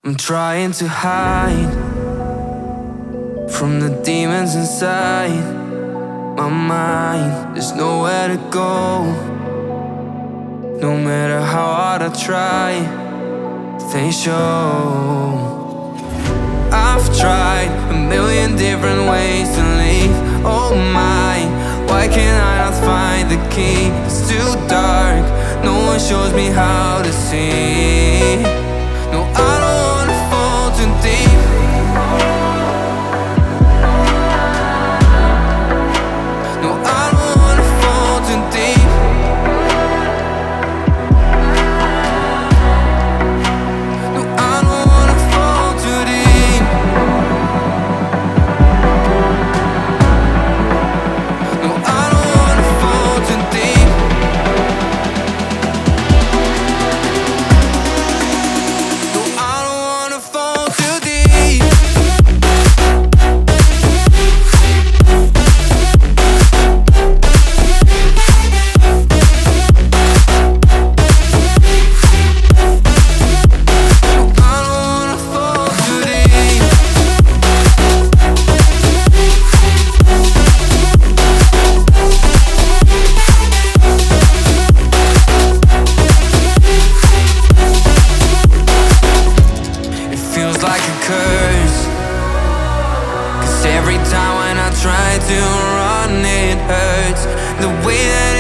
I'm trying to hide from the demons inside my mind. There's nowhere to go, no matter how hard I try, they show. I've tried a million different ways to leave. Oh my, why can't I not find the key? It's too dark, no one shows me how to see. No, I don't wanna fall too deep. No, I don't wanna fall too deep. No, I don't wanna fall too deep. No, I don't wanna fall too deep. No, I don't wanna fall too deep. Like a curse, 'cause every time when I try to run it hurts. The way that